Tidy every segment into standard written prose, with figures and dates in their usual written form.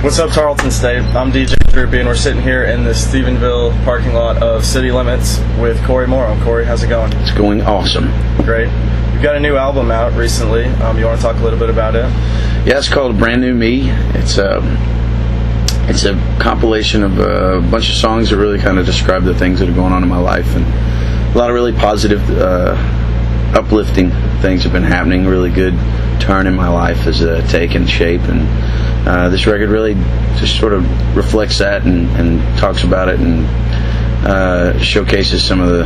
What's up, Tarleton State? I'm DJ Droopy, and we're sitting here in the Stephenville parking lot of City Limits with Cory Morrow. Cory, how's it going? It's going awesome. Great. You've got a new album out recently. You want to talk a little bit about it? Yeah, it's called Brand New Me. It's a compilation of a bunch of songs that really kind of describe the things that are going on in my life, and a lot of really positive, uplifting things have been happening. Really good turn in my life has taken shape, and this record really just sort of reflects that and talks about it and showcases some of the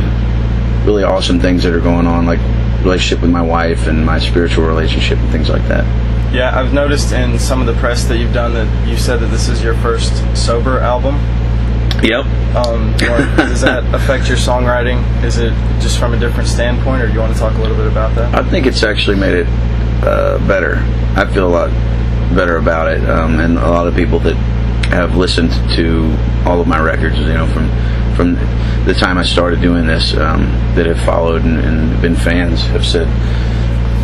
really awesome things that are going on, like relationship with my wife and my spiritual relationship and things like that. Yeah, I've noticed in some of the press that you've done that you said that this is your first sober album. Yep. Does that affect your songwriting? Is it just from a different standpoint, or do you want to talk a little bit about that? I think it's actually made it better. I feel a lot better about it, and a lot of people that have listened to all of my records, from the time I started doing this, that have followed and been fans, have said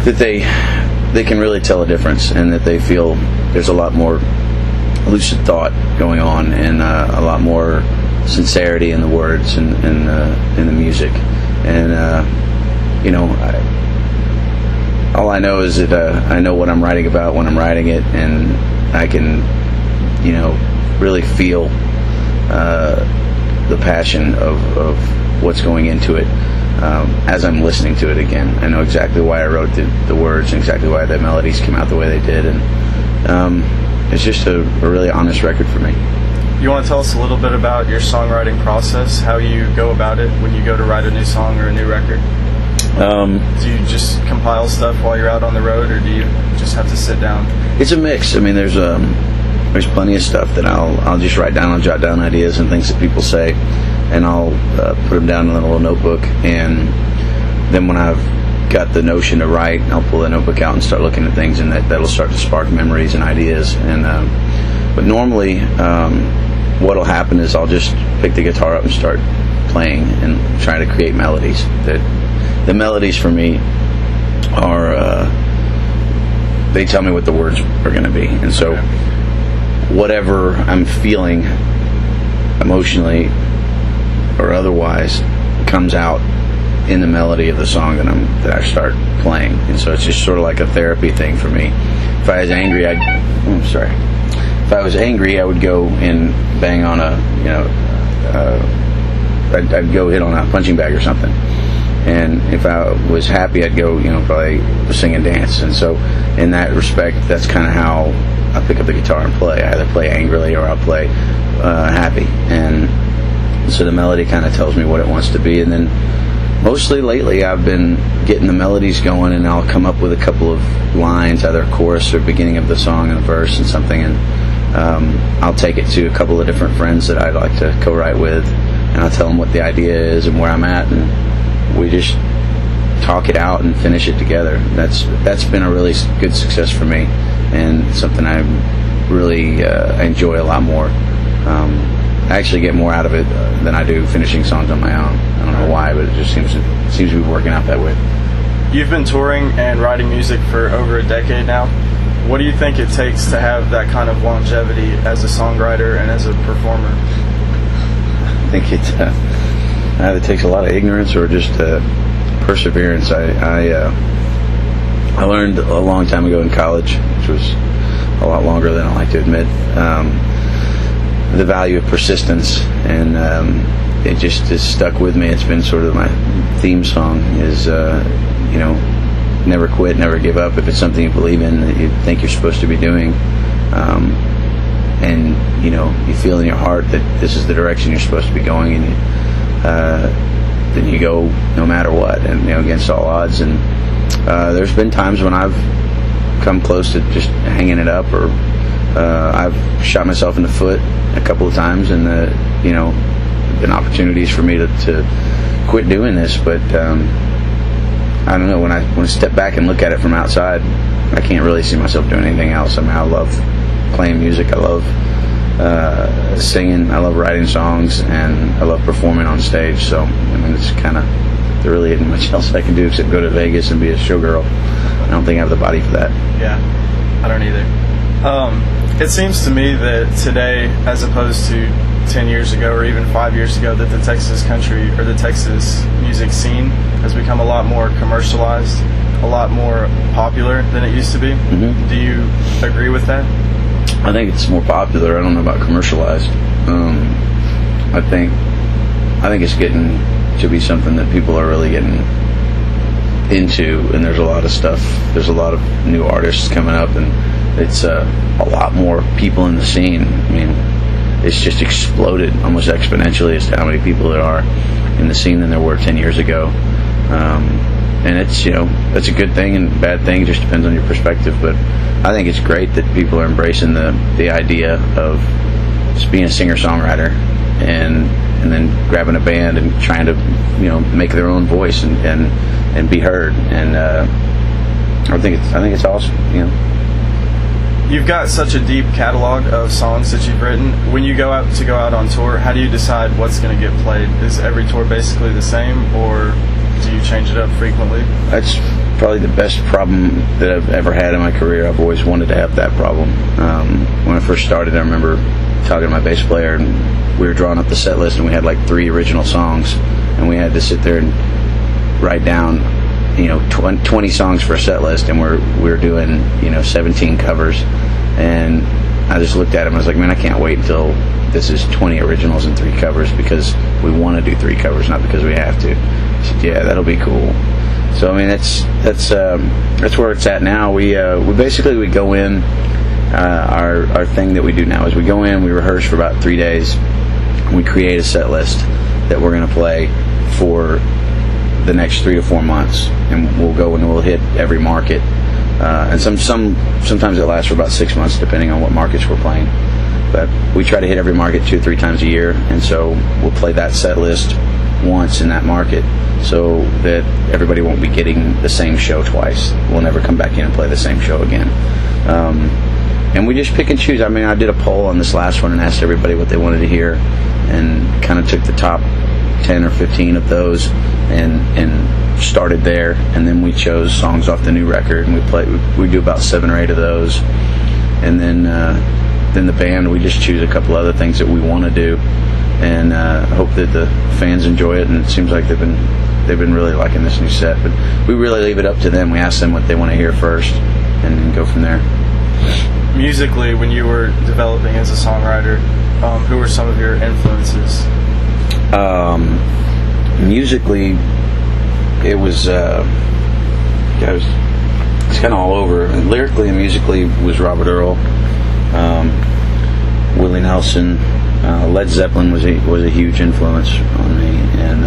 that they can really tell a difference, and that they feel there's a lot more lucid thought going on, and a lot more sincerity in the words and in the music. And all I know is that I know what I'm writing about when I'm writing it, and I can really feel the passion of what's going into it as I'm listening to it again. I know exactly why I wrote the words and exactly why the melodies came out the way they did, and it's just a really honest record for me. You want to tell us a little bit about your songwriting process, how you go about it when you go to write a new song or a new record? Do you just compile stuff while you're out on the road, or do you just have to sit down? It's a mix. I mean, there's plenty of stuff that I'll just write down. I'll jot down ideas and things that people say, and I'll put them down in a little notebook. And then when I've got the notion to write, I'll pull the notebook out and start looking at things, and that'll start to spark memories and ideas. And but normally, what'll happen is I'll just pick the guitar up and start playing and try to create melodies. The melodies for me are they tell me what the words are going to be, and so whatever I'm feeling emotionally or otherwise comes out in the melody of the song that I start playing. And so it's just sort of like a therapy thing for me. If I was angry, If I was angry, I would go and bang on I'd go hit on a punching bag or something. And if I was happy, I'd go, probably sing and dance. And so in that respect, that's kind of how I pick up the guitar and play. I either play angrily or I'll play happy. And so the melody kind of tells me what it wants to be. And then mostly lately, I've been getting the melodies going, and I'll come up with a couple of lines, either a chorus or beginning of the song and a verse and something. And I'll take it to a couple of different friends that I'd like to co-write with, and I'll tell them what the idea is and where I'm at, and we just talk it out and finish it together. That's been a really good success for me, and something I really enjoy a lot more. I actually get more out of it than I do finishing songs on my own. I don't know why, but it just seems to be working out that way. You've been touring and writing music for over a decade now. What do you think it takes to have that kind of longevity as a songwriter and as a performer? I think it either takes a lot of ignorance or just perseverance. I learned a long time ago in college, which was a lot longer than I like to admit, the value of persistence, and it just has stuck with me. It's been sort of my theme song is, never quit, never give up. If it's something you believe in, that you think you're supposed to be doing, and you feel in your heart that this is the direction you're supposed to be going, and then you go no matter what, and against all odds. And there's been times when I've come close to just hanging it up, or I've shot myself in the foot a couple of times, and been opportunities for me to quit doing this, but I don't know, when I step back and look at it from outside, I can't really see myself doing anything else. I mean, I love playing music, I love singing, I love writing songs, and I love performing on stage. So it's kind of, there really isn't much else I can do except go to Vegas and be a showgirl. I don't think I have the body for that. Yeah, I don't either. It seems to me that today, as opposed to 10 years ago or even 5 years ago, that the Texas country or the Texas music scene has become a lot more commercialized, a lot more popular than it used to be. Mm-hmm. Do you agree with that? I think it's more popular. I don't know about commercialized. I think it's getting to be something that people are really getting into, and there's a lot of stuff. There's a lot of new artists coming up, and it's a lot more people in the scene. I mean, it's just exploded almost exponentially as to how many people there are in the scene than there were 10 years ago. And it's, it's a good thing and bad thing. It just depends on your perspective. But I think it's great that people are embracing the idea of just being a singer-songwriter and then grabbing a band and trying to, make their own voice and be heard. And I think it's awesome. You've got such a deep catalog of songs that you've written. When you go out on tour, how do you decide what's going to get played? Is every tour basically the same, or do you change it up frequently? That's probably the best problem that I've ever had in my career. I've always wanted to have that problem. When I first started, I remember talking to my bass player, and we were drawing up the set list, and we had like 3 original songs, and we had to sit there and write down 20 songs for a set list, and we're doing 17 covers. And I just looked at him and I was like, man, I can't wait until this is 20 originals and 3 covers, because we want to do 3 covers, not because we have to. He said, yeah, that'll be cool. So I mean, that's where it's at now. We basically go in. Our thing that we do now is we go in, we rehearse for about 3 days, and we create a set list that we're going to play for the next 3 to 4 months, and we'll go and we'll hit every market. And sometimes it lasts for about 6 months, depending on what markets we're playing. But we try to hit every market 2 or 3 times a year, and so we'll play that set list once in that market, so that everybody won't be getting the same show twice. We'll never come back in and play the same show again. And we just pick and choose. I mean, I did a poll on this last one and asked everybody what they wanted to hear, and kind of took the top 10 or 15 of those and started there, and then we chose songs off the new record, and we do about 7 or 8 of those, and then the band, we just choose a couple other things that we want to do, and hope that the fans enjoy it. And it seems like they've been really liking this new set, but we really leave it up to them. We ask them what they want to hear first, and then go from there. Musically, when you were developing as a songwriter, who were some of your influences? Musically, it was it's kind of all over. And lyrically and musically was Robert Earl, Willie Nelson, Led Zeppelin was a huge influence on me, and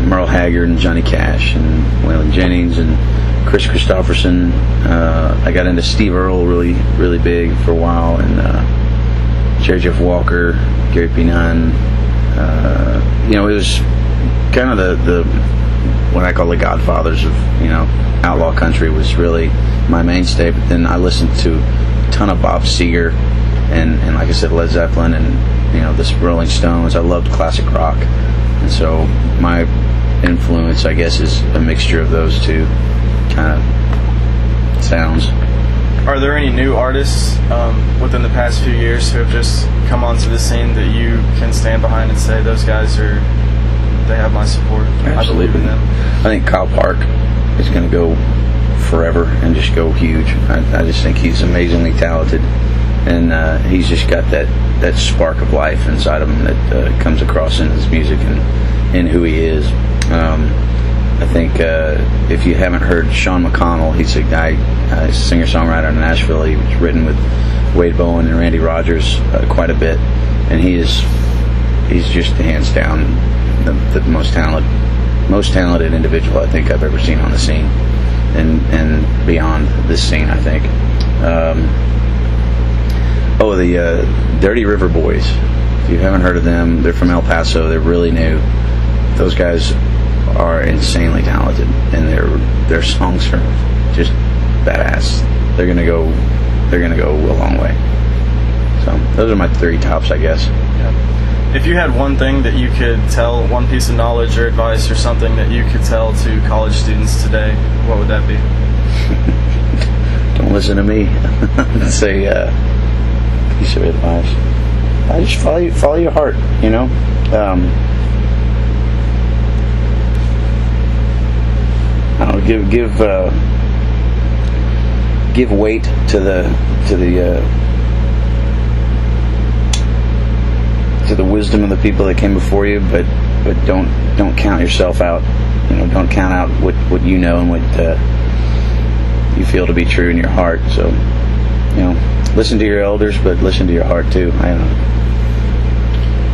Merle Haggard and Johnny Cash and Waylon Jennings and Chris Christopherson. I got into Steve Earle really big for a while, and Jerry Jeff Walker, Gary P. Nunn. It was kind of the what I call the godfathers of outlaw country was really my mainstay. But then I listened to a ton of Bob Seger and like I said, Led Zeppelin, and this Rolling Stones. I loved classic rock, and so my influence, I guess, is a mixture of those two kind of sounds. Are there any new artists within the past few years who have just come onto the scene that you can stand behind and say, those guys they have my support? Absolutely. I believe in them. I think Kyle Park is going to go forever and just go huge. I just think he's amazingly talented, and he's just got that spark of life inside of him that comes across in his music and in who he is. I think if you haven't heard Sean McConnell, he's a guy, he's a singer-songwriter in Nashville. He was written with Wade Bowen and Randy Rogers quite a bit, and he's just hands down the most talented individual I think I've ever seen on the scene, and beyond this scene, I think. The Dirty River Boys. If you haven't heard of them, they're from El Paso. They're really new. Those guys are insanely talented, and their songs are just badass. They're gonna go a long way. So those are my 3 tops, I guess. Yeah. If you had one thing that you could tell, one piece of knowledge or advice or something that you could tell to college students today, what would that be? don't listen to me. Say piece of advice. I just follow your heart. You know. I don't know, give weight to the wisdom of the people that came before you, but don't count yourself out. You know, don't count out what you know and what you feel to be true in your heart. So, you know, listen to your elders, but listen to your heart too. I don't know.